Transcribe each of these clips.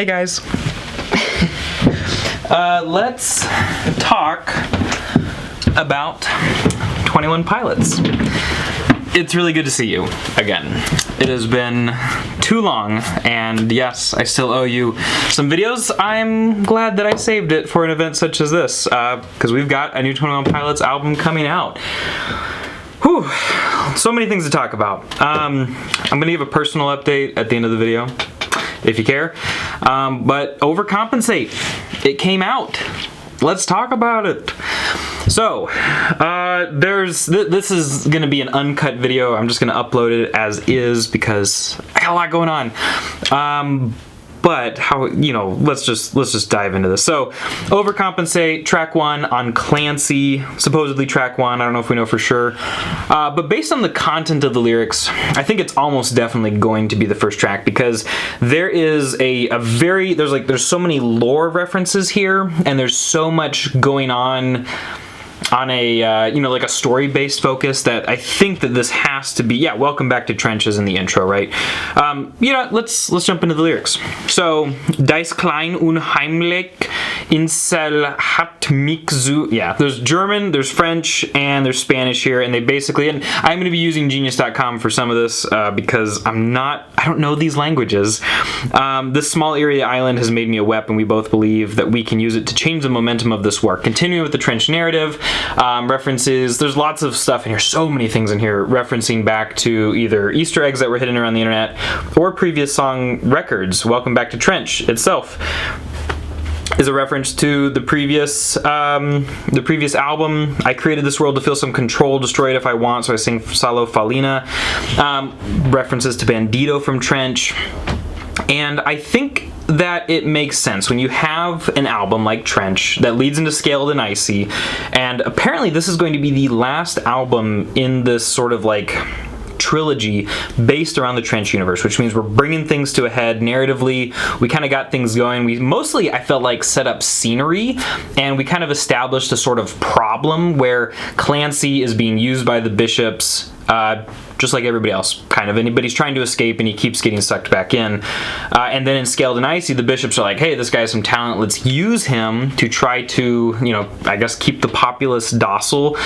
Hey guys. Let's talk about 21 Pilots. It's really good to see you again. It has been too long, and yes, I still owe you some videos. I'm glad that I saved it for an event such as this, because we've got a new 21 Pilots album coming out. Whew, so many things to talk about. I'm gonna give a personal update at the end of the video, if you care. But Overcompensate, it came out. Let's talk about it. So, this is gonna be an uncut video. I'm just gonna upload it as is because I got a lot going on. But how, let's just dive into this. So, Overcompensate, track 1 on Clancy, supposedly track 1, I don't know if we know for sure. But based on the content of the lyrics, I think it's almost definitely going to be the first track because there is there's so many lore references here, and there's so much going on a like a story-based focus that I think that this has to be. Yeah, welcome back to Trenches in the intro, right? Let's jump into the lyrics. So, Dies klein unheimlich Insel hat mich zu. Yeah, there's German, there's French, and there's Spanish here, and they basically, and I'm going to be using Genius.com for some of this because I don't know these languages. This small area island has made me a weapon. We both believe that we can use it to change the momentum of this war. Continuing with the trench narrative, references, there's lots of stuff in here, so many things in here, referencing back to either Easter eggs that were hidden around the internet or previous song records. Welcome Back to Trench itself is a reference to the previous album. I created this world to feel some control, destroy it if I want, so I sing Salo Falina. References to Bandito from Trench. And I think that it makes sense when you have an album like Trench that leads into Scaled and Icy, and apparently this is going to be the last album in this sort of like trilogy based around the Trench universe, which means we're bringing things to a head narratively. We kind of got things going. We mostly, I felt like, set up scenery, and we kind of established a sort of problem where Clancy is being used by the bishops, just like everybody else, kind of. Anybody's trying to escape and he keeps getting sucked back in. And then in Scaled and Icy, the bishops are like, hey, this guy has some talent, let's use him to try to, I guess keep the populace docile.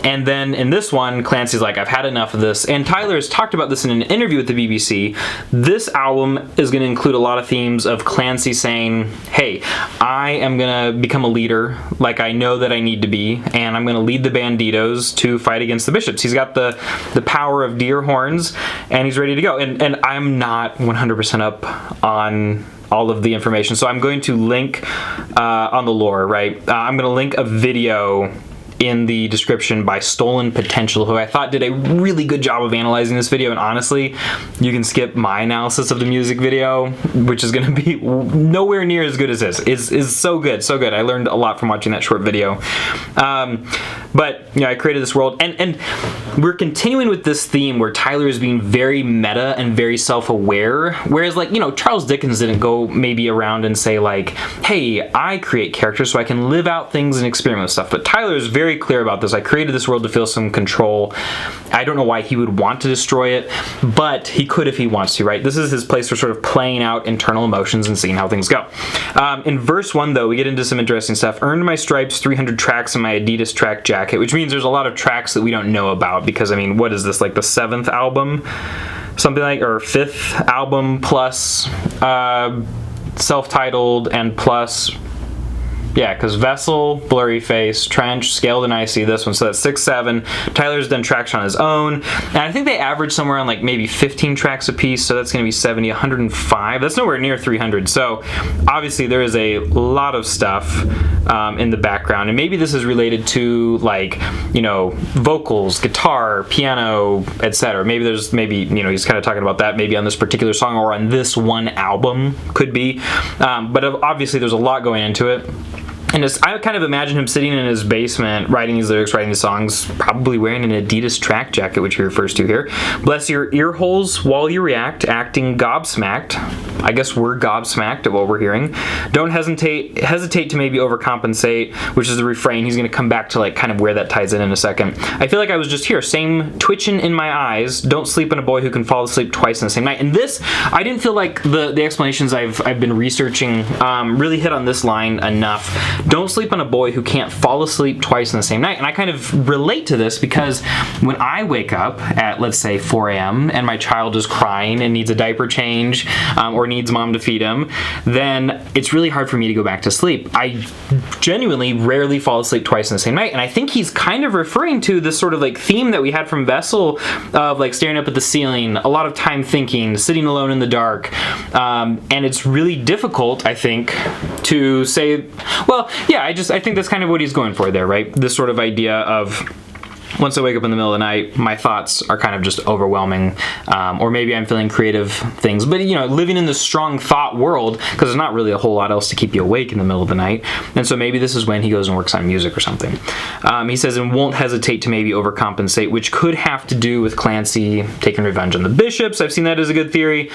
And then in this one, Clancy's like, I've had enough of this. And Tyler has talked about this in an interview with the BBC. This album is gonna include a lot of themes of Clancy saying, hey, I am gonna become a leader like I know that I need to be, and I'm gonna lead the Banditos to fight against the bishops. He's got the power of deer horns, and he's ready to go. And I'm not 100% up on all of the information, so I'm going to link on the lore, right? I'm going to link a video in the description by Stolen Potential, who I thought did a really good job of analyzing this video, and honestly, you can skip my analysis of the music video, which is going to be nowhere near as good as this. It's so good, so good. I learned a lot from watching that short video. But, I created this world, and we're continuing with this theme where Tyler is being very meta and very self-aware, whereas, like, Charles Dickens didn't go maybe around and say, like, hey, I create characters so I can live out things and experiment with stuff, but Tyler is very clear about this. I created this world to feel some control. I don't know why he would want to destroy it, but he could if he wants to, right? This is his place for sort of playing out internal emotions and seeing how things go. In verse 1, though, we get into some interesting stuff. Earned my stripes, 300 tracks in my Adidas track jacket, which means there's a lot of tracks that we don't know about because, I mean, what is this, like the 7th album? Something like, or 5th album plus self-titled and plus, yeah, because Vessel, Blurry Face, Trench, Scaled and Icy, this one, so that's 6, 7. Tyler's done tracks on his own, and I think they average somewhere on like maybe 15 tracks a piece, so that's going to be 70, 105. That's nowhere near 300, so obviously there is a lot of stuff in the background, and maybe this is related to, like, vocals, guitar, piano, etc. Maybe there's, he's kind of talking about that maybe on this particular song or on this one album, could be, but obviously there's a lot going into it. And I kind of imagine him sitting in his basement writing these lyrics, writing these songs, probably wearing an Adidas track jacket, which he refers to here. Bless your ear holes while you react, acting gobsmacked. I guess we're gobsmacked at what we're hearing. Don't hesitate to maybe overcompensate, which is the refrain. He's going to come back to like kind of where that ties in a second. I feel like I was just here. Same twitching in my eyes. Don't sleep on a boy who can fall asleep twice in the same night. And this, I didn't feel like the explanations I've been researching really hit on this line enough. Don't sleep on a boy who can't fall asleep twice in the same night. And I kind of relate to this because when I wake up at, let's say, 4 a.m. and my child is crying and needs a diaper change or needs mom to feed him, then it's really hard for me to go back to sleep. I genuinely rarely fall asleep twice in the same night. And I think he's kind of referring to this sort of like theme that we had from Vessel of like staring up at the ceiling, a lot of time thinking, sitting alone in the dark. And it's really difficult, I think, to say, well, yeah, I think that's kind of what he's going for there, right? This sort of idea of once I wake up in the middle of the night, my thoughts are kind of just overwhelming, or maybe I'm feeling creative things. But, you know, living in this strong thought world, because there's not really a whole lot else to keep you awake in the middle of the night. And so maybe this is when he goes and works on music or something. He says, and won't hesitate to maybe overcompensate, which could have to do with Clancy taking revenge on the bishops. I've seen that as a good theory.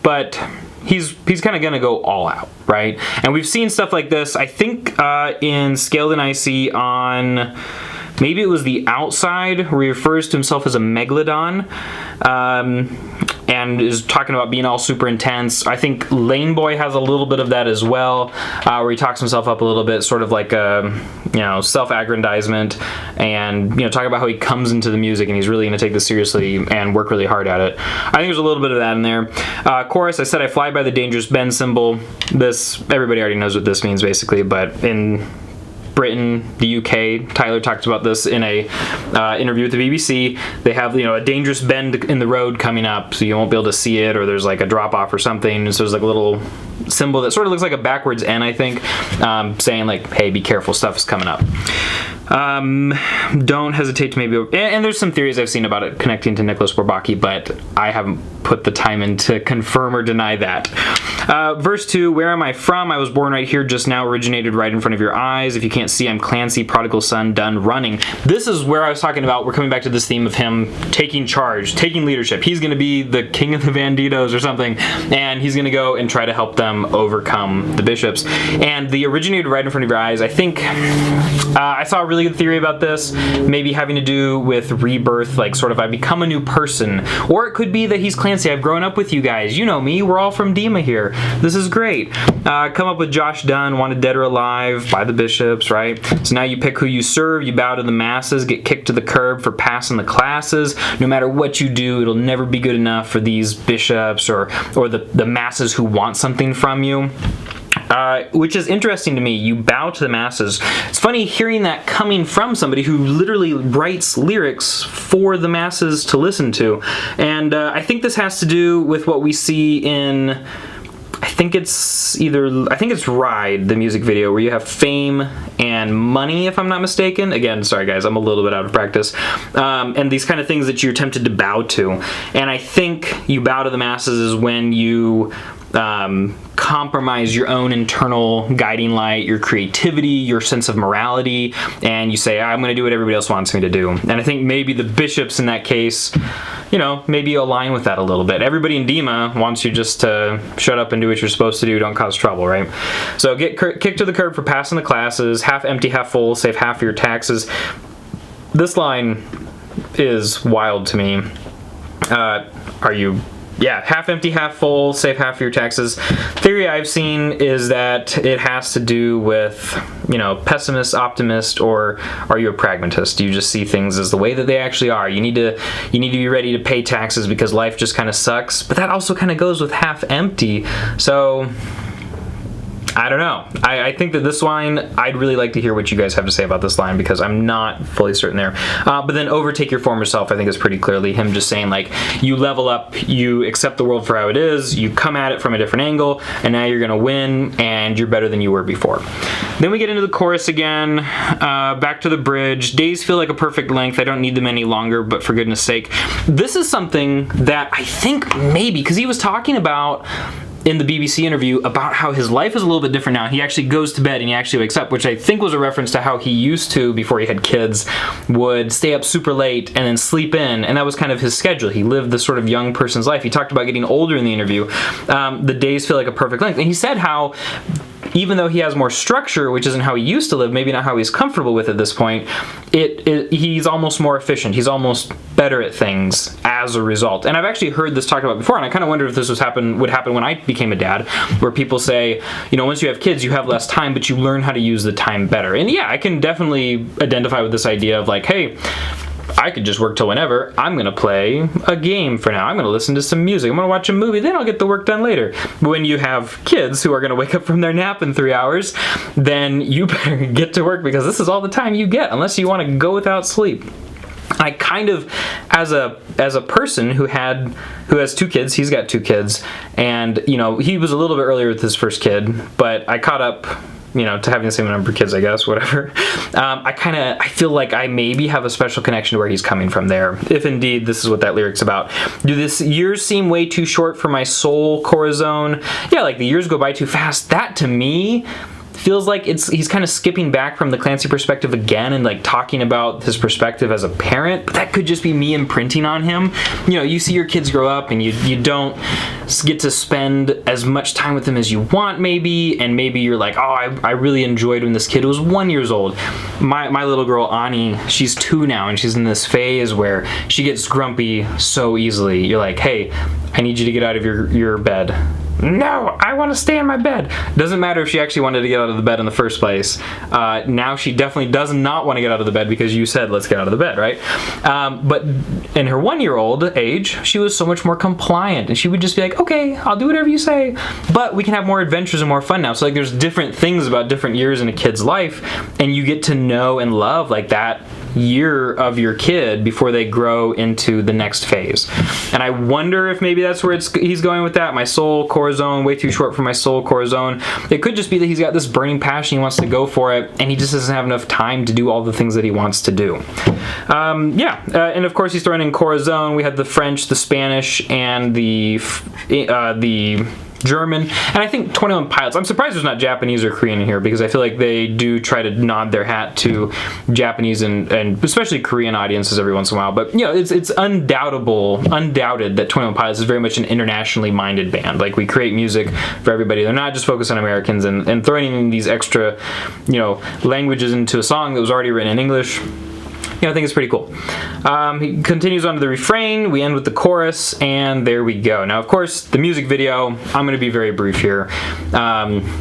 But he's kind of going to go all out, right? And we've seen stuff like this, I think, in Scaled and Icy on, maybe it was The Outside, where he refers to himself as a megalodon, and is talking about being all super intense. I think Laneboy has a little bit of that as well, where he talks himself up a little bit, sort of like a, you know, self-aggrandizement, and, you know, talk about how he comes into the music and he's really going to take this seriously and work really hard at it. I think there's a little bit of that in there. Chorus, I said I fly by the dangerous bend symbol. This, everybody already knows what this means basically, but in Britain, the UK, Tyler talked about this in a interview with the BBC. They have, you know, a dangerous bend in the road coming up, so you won't be able to see it, or there's like a drop off or something. And so there's like a little symbol that sort of looks like a backwards N, I think, saying like, hey, be careful, stuff is coming up. Don't hesitate to maybe, and there's some theories I've seen about it connecting to Nicholas Bourbaki, but I haven't put the time in to confirm or deny that. Verse 2, where am I from? I was born right here just now, originated right in front of your eyes. If you can't see, I'm Clancy, prodigal son, done running. This is where I was talking about, we're coming back to this theme of him taking charge, taking leadership. He's going to be the king of the Banditos or something, and he's going to go and try to help them overcome the bishops. And the originated right in front of your eyes, I think, I saw a really good theory about this, maybe having to do with rebirth, like sort of I become a new person, or it could be that he's Clancy, I've grown up with you guys, you know me, we're all from Dima here, this is great. Come up with Josh Dunn, wanted dead or alive by the bishops, right? So now you pick who you serve, you bow to the masses, get kicked to the curb for passing the classes. No matter what you do, it'll never be good enough for these bishops or the masses who want something from you. Which is interesting to me. You bow to the masses. It's funny hearing that coming from somebody who literally writes lyrics for the masses to listen to. And I think this has to do with what we see in, I think it's Ride, the music video, where you have fame and money, if I'm not mistaken. Again, sorry guys, I'm a little bit out of practice. And these kind of things that you're tempted to bow to. And I think you bow to the masses is when you compromise your own internal guiding light, your creativity, your sense of morality, and you say, I'm going to do what everybody else wants me to do. And I think maybe the bishops in that case, you know, maybe align with that a little bit. Everybody in Dima wants you just to shut up and do what you're supposed to do, don't cause trouble, right? So get kicked to the curb for passing the classes, half empty, half full, save half of your taxes. This line is wild to me. Yeah, half empty, half full, save half of your taxes. Theory I've seen is that it has to do with, you know, pessimist, optimist, or are you a pragmatist? Do you just see things as the way that they actually are? You need to be ready to pay taxes because life just kind of sucks. But that also kind of goes with half empty. So I don't know. I think that this line, I'd really like to hear what you guys have to say about this line because I'm not fully certain there. But then overtake your former self, I think is pretty clearly him just saying like, you level up, you accept the world for how it is, you come at it from a different angle, and now you're gonna win, and you're better than you were before. Then we get into the chorus again, back to the bridge. Days feel like a perfect length, I don't need them any longer, but for goodness sake. This is something that I think maybe, because he was talking about in the BBC interview about how his life is a little bit different now. He actually goes to bed and he actually wakes up, which I think was a reference to how he used to, before he had kids, would stay up super late and then sleep in, and that was kind of his schedule. He lived this sort of young person's life. He talked about getting older in the interview. The days feel like a perfect length, and he said how even though he has more structure, which isn't how he used to live, maybe not how he's comfortable with at this point, he's almost more efficient. He's almost better at things as a result. And I've actually heard this talked about before, and I kind of wonder if this would happen when I became a dad, where people say, once you have kids, you have less time, but you learn how to use the time better. And yeah, I can definitely identify with this idea of like, hey, I could just work till whenever. I'm going to play a game for now. I'm going to listen to some music. I'm going to watch a movie. Then I'll get the work done later. When you have kids who are going to wake up from their nap in 3 hours, then you better get to work, because this is all the time you get, unless you want to go without sleep. I kind of, as a person who has 2 kids, he's got 2 kids, and he was a little bit earlier with his first kid, but I caught up to having the same number of kids, I guess, whatever. I feel like I maybe have a special connection to where he's coming from there, if indeed this is what that lyric's about. Do this years seem way too short for my soul, Corazon? Yeah, like the years go by too fast. That to me feels like he's kind of skipping back from the Clancy perspective again and like talking about his perspective as a parent, but that could just be me imprinting on him. You see your kids grow up and you don't get to spend as much time with them as you want maybe, and maybe you're like, oh, I really enjoyed when this kid was 1 year old. My little girl Ani, she's 2 now, and she's in this phase where she gets grumpy so easily. You're like, hey, I need you to get out of your bed. No, I want to stay in my bed. Doesn't matter if she actually wanted to get out of the bed in the first place. Now she definitely does not want to get out of the bed because you said, let's get out of the bed, right? But in her 1 year old age, she was so much more compliant, and she would just be like, okay, I'll do whatever you say. But we can have more adventures and more fun now. So like there's different things about different years in a kid's life, and you get to know and love like that year of your kid before they grow into the next phase. And I wonder if maybe that's where he's going with that. My soul, Corazon, way too short for my soul, Corazon. It could just be that he's got this burning passion, he wants to go for it, and he just doesn't have enough time to do all the things that he wants to do. And of course he's throwing in Corazon. We had the French, the Spanish, and the German, and I think 21 Pilots. I'm surprised there's not Japanese or Korean in here, because I feel like they do try to nod their hat to Japanese and especially Korean audiences every once in a while. But it's undoubted that 21 Pilots is very much an internationally minded band. Like, we create music for everybody. They're not just focused on Americans, and throwing in these extra languages into a song that was already written in English, I think it's pretty cool. He continues on to the refrain. We end with the chorus, and there we go. Now, of course, the music video, I'm going to be very brief here.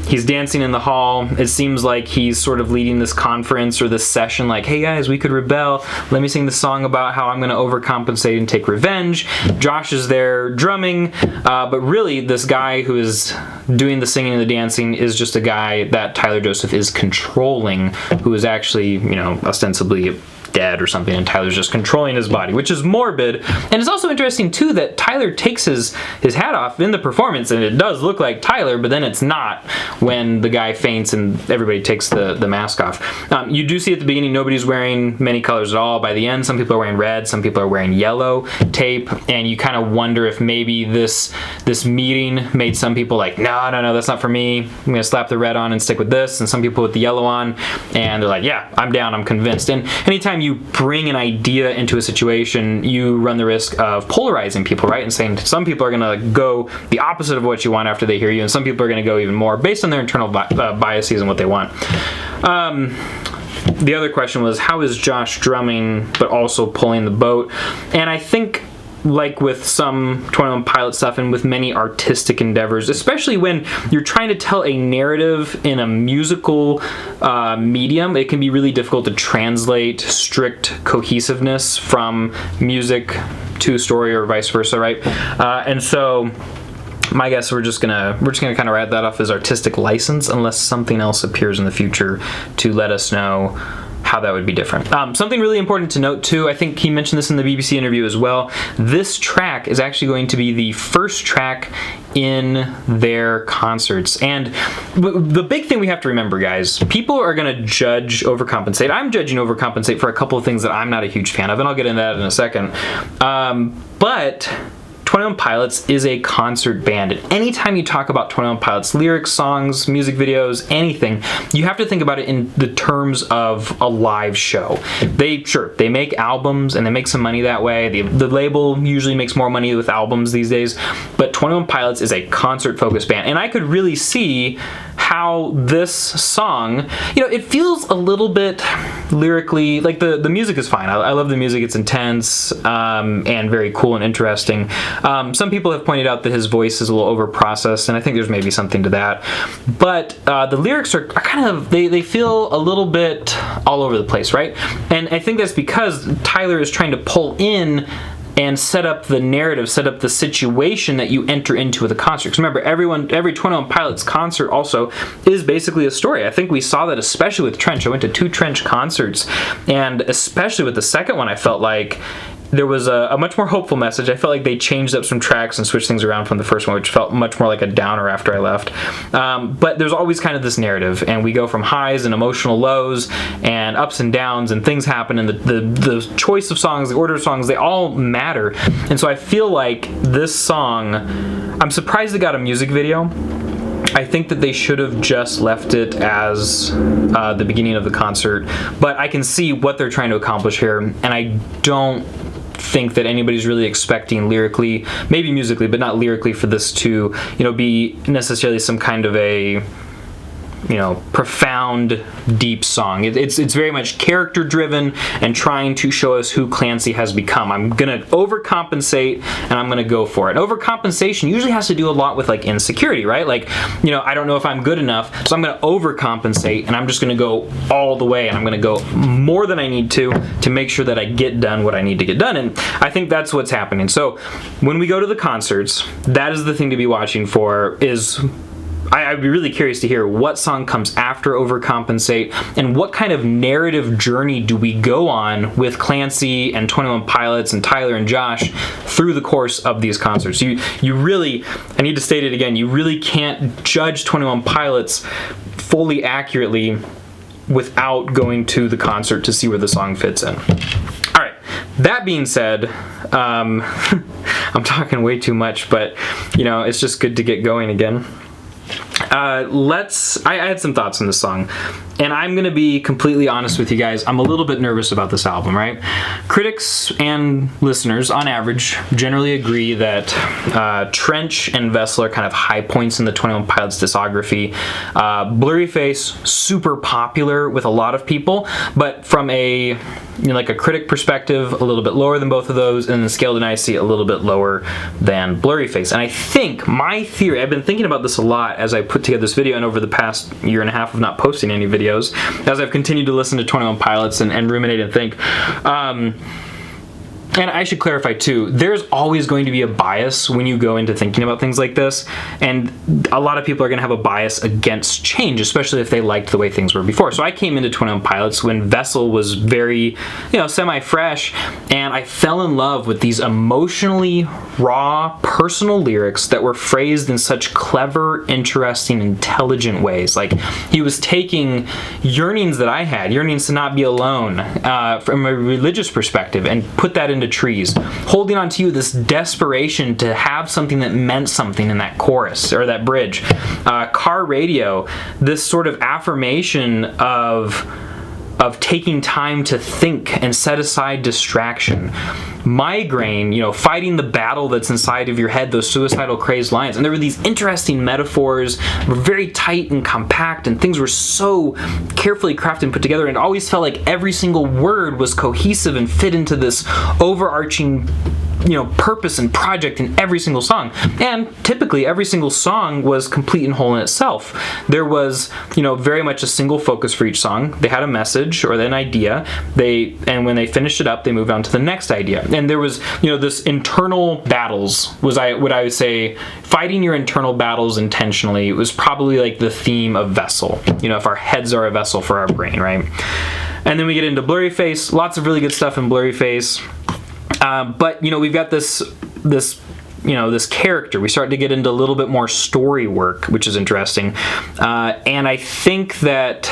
He's dancing in the hall. It seems like he's sort of leading this conference or this session, like, hey guys, we could rebel. Let me sing the song about how I'm going to overcompensate and take revenge. Josh is there drumming, but really this guy who is doing the singing and the dancing is just a guy that Tyler Joseph is controlling, who is actually, ostensibly dead or something, and Tyler's just controlling his body, which is morbid. And it's also interesting too that Tyler takes his hat off in the performance, and it does look like Tyler, but then it's not when the guy faints and everybody takes the mask off. You do see at the beginning nobody's wearing many colors at all. By the end, some people are wearing red, some people are wearing yellow tape, and you kind of wonder if maybe this meeting made some people like, no, that's not for me. I'm gonna slap the red on and stick with this, and some people with the yellow on, and they're like, yeah, I'm down, I'm convinced. And anytime you bring an idea into a situation, you run the risk of polarizing people, right? And saying some people are going to go the opposite of what you want after they hear you, and some people are going to go even more based on their internal biases and what they want. The other question was, how is Josh drumming but also pulling the boat? And I think, like with some 21 Pilot stuff and with many artistic endeavors, especially when you're trying to tell a narrative in a musical medium, it can be really difficult to translate strict cohesiveness from music to story or vice versa, right? And so my guess, we're just gonna kind of write that off as artistic license, unless something else appears in the future to let us know how that would be different. Something really important to note too, I think he mentioned this in the BBC interview as well, this track is actually going to be the first track in their concerts. And the big thing we have to remember, guys, people are going to judge Overcompensate. I'm judging Overcompensate for a couple of things that I'm not a huge fan of, and I'll get into that in a second. But 21 Pilots is a concert band. And anytime you talk about 21 Pilots lyrics, songs, music videos, anything, you have to think about it in the terms of a live show. They make albums and they make some money that way. The label usually makes more money with albums these days, but 21 Pilots is a concert-focused band. And I could really see how this song, it feels a little bit lyrically, like the music is fine. I love the music. It's intense and very cool and interesting. Some people have pointed out that his voice is a little over-processed, and I think there's maybe something to that. But the lyrics are kind of, they feel a little bit all over the place, right? And I think that's because Tyler is trying to pull in and set up the narrative, set up the situation that you enter into with a concert. Because remember, every 21 Pilots concert also is basically a story. I think we saw that especially with Trench. I went to 2 Trench concerts, and especially with the second one, I felt like there was a much more hopeful message. I felt like they changed up some tracks and switched things around from the first one, which felt much more like a downer after I left. But there's always kind of this narrative, and we go from highs and emotional lows and ups and downs, and things happen, and the choice of songs, the order of songs, they all matter. And so I feel like this song, I'm surprised it got a music video. I think that they should have just left it as the beginning of the concert, but I can see what they're trying to accomplish here, and I don't think that anybody's really expecting lyrically, maybe musically, but not lyrically, for this to, be necessarily some kind of a, profound, deep song. It's very much character driven and trying to show us who Clancy has become. I'm gonna overcompensate and I'm gonna go for it. Overcompensation usually has to do a lot with like insecurity, right? Like, I don't know if I'm good enough, so I'm gonna overcompensate and I'm just gonna go all the way, and I'm gonna go more than I need to make sure that I get done what I need to get done. And I think that's what's happening. So when we go to the concerts, that is the thing to be watching for. I'd be really curious to hear what song comes after Overcompensate, and what kind of narrative journey do we go on with Clancy and 21 Pilots and Tyler and Josh through the course of these concerts. You really, I need to state it again, you really can't judge 21 Pilots fully accurately without going to the concert to see where the song fits in. All right, that being said, I'm talking way too much, but it's just good to get going again. I had some thoughts on this song, and I'm gonna be completely honest with you guys. I'm a little bit nervous about this album, right? Critics and listeners, on average, generally agree that Trench and Vessel are kind of high points in the 21 Pilots discography. Blurry Face, super popular with a lot of people, but from a like a critic perspective, a little bit lower than both of those, and then Scaled and Icy a little bit lower than Blurry Face. And I think my theory, I've been thinking about this a lot as I put together this video and over the past year and a half of not posting any videos, as I've continued to listen to 21 Pilots and ruminate and think. And I should clarify too, there's always going to be a bias when you go into thinking about things like this, and a lot of people are going to have a bias against change, especially if they liked the way things were before. So I came into 21 Pilots when Vessel was very, semi-fresh, and I fell in love with these emotionally raw, personal lyrics that were phrased in such clever, interesting, intelligent ways. Like, he was taking yearnings that I had, yearnings to not be alone, from a religious perspective, and put that into trees, holding on to you, this desperation to have something that meant something in that chorus or that bridge. Car Radio, this sort of affirmation of taking time to think and set aside distraction. Migraine, fighting the battle that's inside of your head, those suicidal crazed lines. And there were these interesting metaphors, were very tight and compact, and things were so carefully crafted and put together, and it always felt like every single word was cohesive and fit into this overarching purpose and project in every single song. And typically every single song was complete and whole in itself. There was, very much a single focus for each song. They had a message or an idea. And when they finished it up, they moved on to the next idea. And there was, this internal battles what I would say, fighting your internal battles intentionally was probably like the theme of Vessel. If our heads are a vessel for our brain, right? And then we get into Blurry Face. Lots of really good stuff in Blurry Face. But we've got this character. We start to get into a little bit more story work, which is interesting. And I think that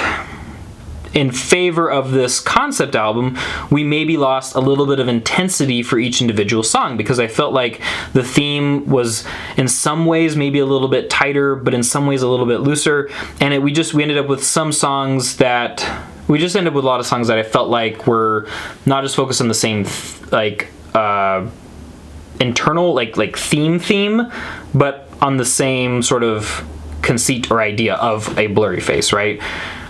in favor of this concept album, we maybe lost a little bit of intensity for each individual song, because I felt like the theme was in some ways maybe a little bit tighter, but in some ways a little bit looser, and we ended up with some songs that we just ended up with a lot of songs that I felt like were not just focused on the same internal like theme, but on the same sort of conceit or idea of a blurry face, right?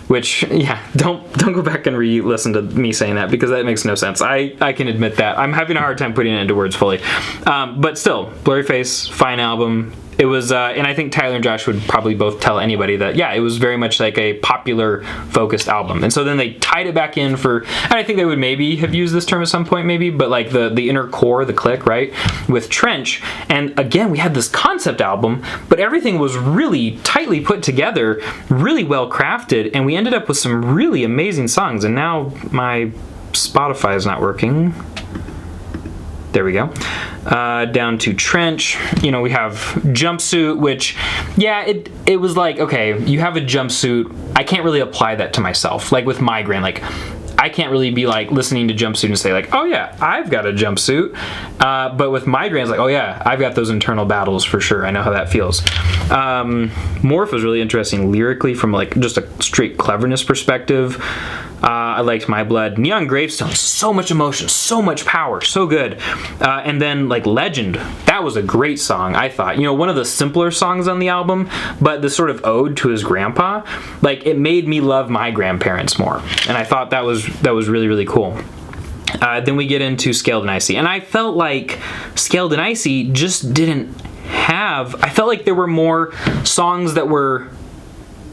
Which, yeah, don't go back and re-listen to me saying that, because that makes no sense. I can admit that. I'm having a hard time putting it into words fully. But still, Blurry Face, fine album. It was, and I think Tyler and Josh would probably both tell anybody that, yeah, it was very much like a popular focused album. And so then they tied it back in for, and I think they would maybe have used this term at some point maybe, but like the inner core, the click, right, with Trench. And again, we had this concept album, but everything was really tightly put together, really well crafted, and we ended up with some really amazing songs. And now my Spotify is not working. There we go. Down to Trench. You know, we have Jumpsuit, which, yeah, it was like, okay, you have a jumpsuit. I can't really apply that to myself. Like with Migraine, like, I can't really be like listening to Jumpsuit and say like, oh yeah, I've got a jumpsuit. But with Migraine, it's like, oh yeah, I've got those internal battles for sure. I know how that feels. Morph was really interesting lyrically from like just a straight cleverness perspective. I liked My Blood. Neon Gravestone, so much emotion, so much power, so good. And then like Legend, that was a great song, I thought. You know, one of the simpler songs on the album, but the sort of ode to his grandpa, like it made me love my grandparents more. And I thought that was really, really cool. Then we get into Scaled and Icy. And I felt like Scaled and Icy just didn't have, I felt like there were more songs that were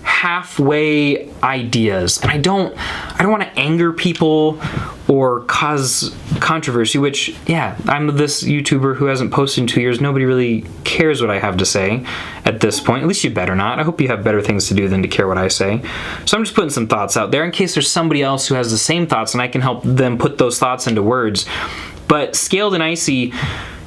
halfway ideas, and I don't want to anger people or cause controversy, which, yeah, I'm this YouTuber who hasn't posted in 2 years. Nobody really cares what I have to say at this point. At least you better not. I hope you have better things to do than to care what I say. So I'm just putting some thoughts out there in case there's somebody else who has the same thoughts and I can help them put those thoughts into words. But Scaled and Icy,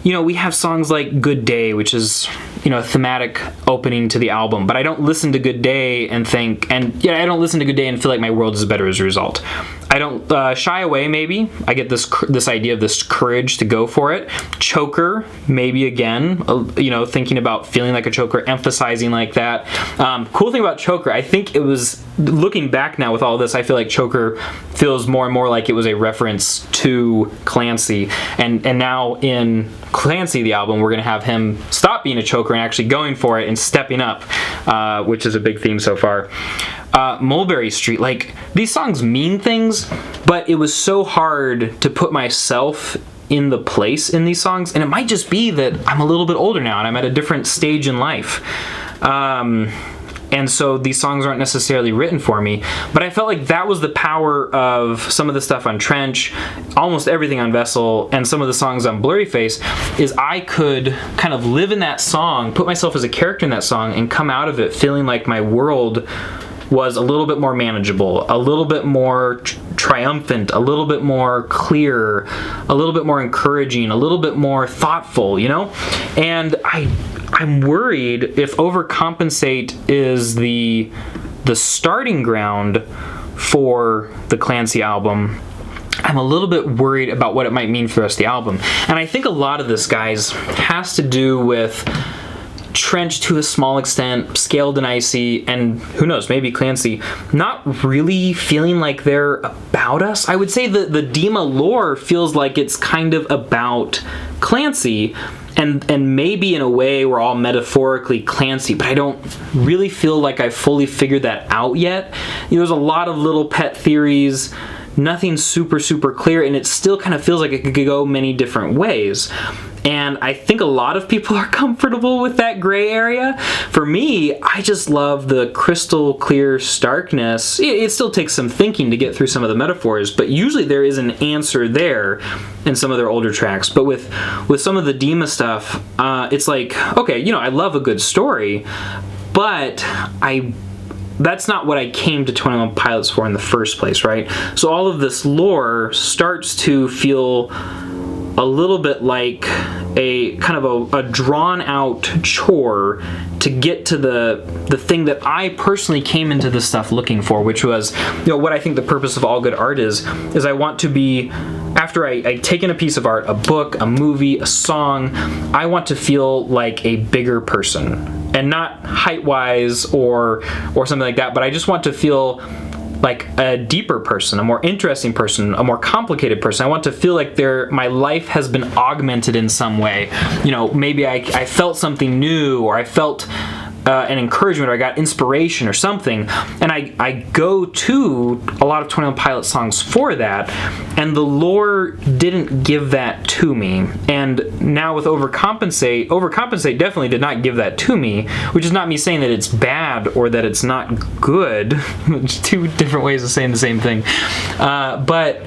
you know, we have songs like Good Day, which is, you know, a thematic opening to the album, but I don't listen to Good Day and think, and yeah, I don't listen to Good Day and feel like my world is better as a result. I don't shy away, maybe. I get this idea of this courage to go for it. Choker, maybe again, you know, thinking about feeling like a choker, emphasizing like that. Cool thing about Choker, I think it was, looking back now with all this, I feel like Choker feels more and more like it was a reference to Clancy. And now in Clancy, the album, we're going to have him stop being a choker and actually going for it and stepping up, which is a big theme so far. Mulberry Street, like, these songs mean things, but it was so hard to put myself in the place in these songs, and it might just be that I'm a little bit older now and I'm at a different stage in life. And so these songs aren't necessarily written for me, but I felt like that was the power of some of the stuff on Trench, almost everything on Vessel, and some of the songs on Blurry Face, is I could kind of live in that song, put myself as a character in that song, and come out of it feeling like my world was a little bit more manageable, a little bit more triumphant, a little bit more clear, a little bit more encouraging, a little bit more thoughtful, you know? And I'm worried if Overcompensate is the starting ground for the Clancy album, I'm a little bit worried about what it might mean for the rest of the album. And I think a lot of this, guys, has to do with Trench to a small extent, Scaled and Icy, and who knows, maybe Clancy, not really feeling like they're about us. I would say the Dima lore feels like it's kind of about Clancy, and maybe in a way we're all metaphorically Clancy, but I don't really feel like I've fully figured that out yet. You know, there's a lot of little pet theories, nothing super clear, and it still kind of feels like it could go many different ways. And I think a lot of people are comfortable with that gray area. For me, I just love the crystal clear starkness. It still takes some thinking to get through some of the metaphors, but usually there is an answer there in some of their older tracks. But with some of the Dima stuff, it's like, okay, you know, I love a good story, but that's not what I came to 21 Pilots for in the first place, right? So all of this lore starts to feel a little bit like a kind of a drawn out chore to get to the thing that I personally came into this stuff looking for, which was, what I think the purpose of all good art is I want to be, after I take in a piece of art, a book, a movie, a song, I want to feel like a bigger person, and not height-wise or something like that, but I just want to feel like a deeper person, a more interesting person, a more complicated person. I want to feel like my life has been augmented in some way. Maybe I felt something new, or I felt an encouragement, or I got inspiration or something, and I go to a lot of 21 Pilots songs for that, and the lore didn't give that to me. And now with Overcompensate definitely did not give that to me, which is not me saying that it's bad or that it's not good. It's two different ways of saying the same thing. But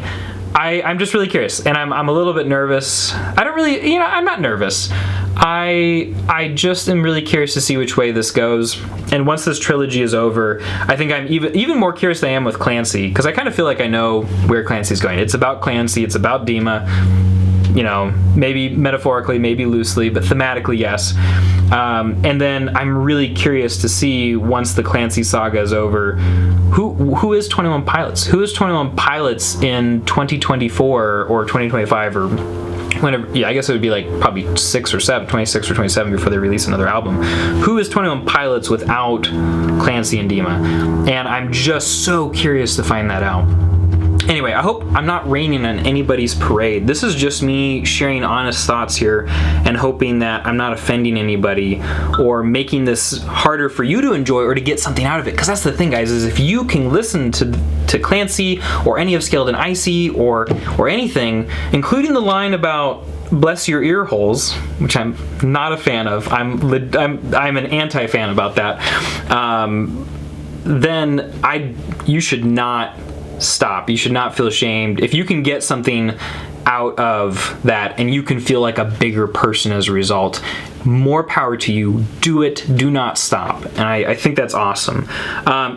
I'm just really curious, and I'm a little bit nervous. I'm not nervous. I just am really curious to see which way this goes. And once this trilogy is over, I think I'm even more curious than I am with Clancy, because I kind of feel like I know where Clancy's going. It's about Clancy, it's about Dima, maybe metaphorically, maybe loosely, but thematically, yes. And then I'm really curious to see, once the Clancy saga is over, who is 21 Pilots? Who is 21 Pilots in 2024 or 2025 or whenever? Yeah, I guess it would be like probably 26 or 27 before they release another album. Who is 21 Pilots without Clancy and Dima? And I'm just so curious to find that out. Anyway, I hope I'm not raining on anybody's parade. This is just me sharing honest thoughts here and hoping that I'm not offending anybody or making this harder for you to enjoy or to get something out of it. Because that's the thing, guys, is if you can listen to Clancy or any of Scaled and Icy or anything, including the line about bless your ear holes, which I'm not a fan of. I'm an anti-fan about that. Then you should not stop. You should not feel ashamed. If you can get something out of that and you can feel like a bigger person as a result, more power to you. Do it. Do not stop. And I think that's awesome.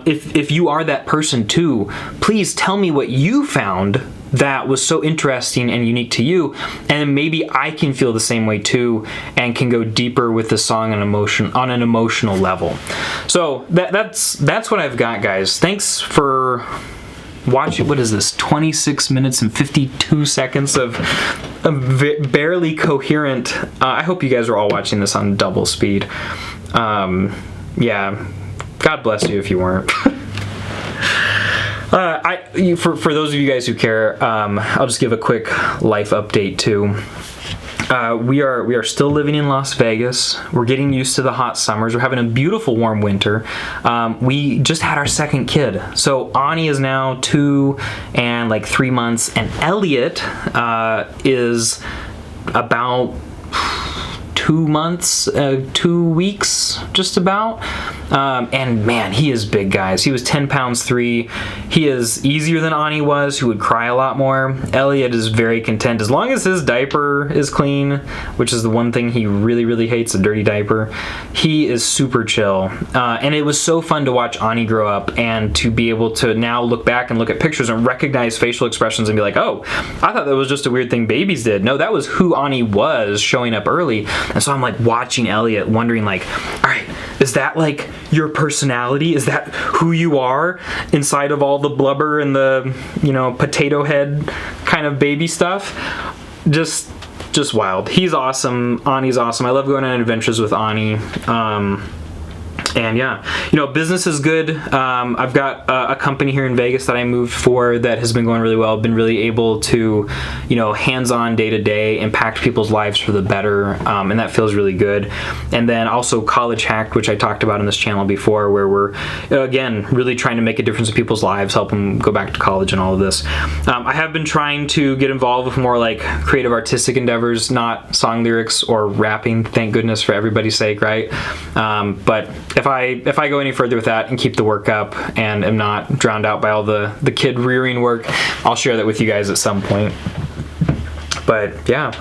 If you are that person too, please tell me what you found that was so interesting and unique to you, and maybe I can feel the same way too and can go deeper with the song on an emotional level. So that's what I've got, guys. Thanks for watching. What is this? 26 minutes and 52 seconds of barely coherent. I hope you guys are all watching this on double speed. Yeah, God bless you if you weren't. For those of you guys who care, I'll just give a quick life update too. We are still living in Las Vegas. We're getting used to the hot summers. We're having a beautiful warm winter. We just had our second kid. So Ani is now 2 and like 3 months, and Elliot is about 2 months, 2 weeks, just about. And man, he is big, guys. He was 10 pounds 3. He is easier than Ani was, who would cry a lot more. Elliot is very content as long as his diaper is clean, which is the one thing he really, really hates, a dirty diaper. He is super chill. And it was so fun to watch Ani grow up and to be able to now look back and look at pictures and recognize facial expressions and be like, oh, I thought that was just a weird thing babies did. No, that was who Ani was showing up early. And so I'm like watching Elliot wondering like, all right, is that like your personality? Is that who you are inside of all the blubber and the, potato head kind of baby stuff? Just wild. He's awesome. Ani's awesome. I love going on adventures with Ani. And yeah, business is good. I've got a company here in Vegas that I moved for that has been going really well. I've been really able to, hands-on day-to-day impact people's lives for the better, and that feels really good. And then also College Hacked, which I talked about on this channel before, where we're, again, really trying to make a difference in people's lives, help them go back to college and all of this. I have been trying to get involved with more like creative artistic endeavors, not song lyrics or rapping, thank goodness, for everybody's sake, right? But if I go any further with that and keep the work up and am not drowned out by all the kid rearing work, I'll share that with you guys at some point. But yeah,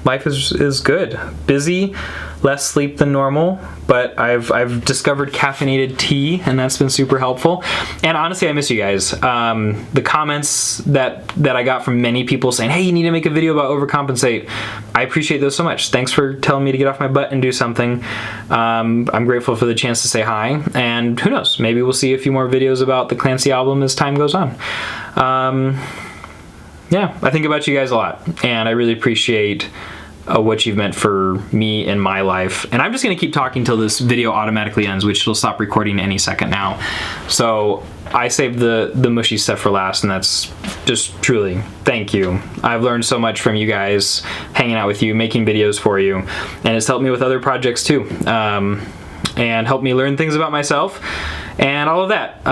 life is good. Busy, less sleep than normal, but I've discovered caffeinated tea, and that's been super helpful. And honestly, I miss you guys. The comments that I got from many people saying, hey, you need to make a video about Overcompensate, I appreciate those so much. Thanks for telling me to get off my butt and do something. I'm grateful for the chance to say hi, and who knows, maybe we'll see a few more videos about the Clancy album as time goes on. Yeah, I think about you guys a lot, and I really appreciate what you've meant for me in my life. And I'm just gonna keep talking till this video automatically ends, which will stop recording any second now. So I saved the mushy stuff for last, and that's just truly thank you. I've learned so much from you guys, hanging out with you, making videos for you, and it's helped me with other projects too, and helped me learn things about myself and all of that.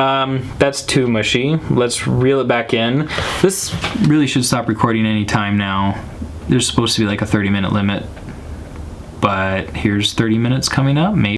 That's too mushy. Let's reel it back in. This really should stop recording any time now. There's supposed to be like a 30-minute limit, but here's 30 minutes coming up, maybe.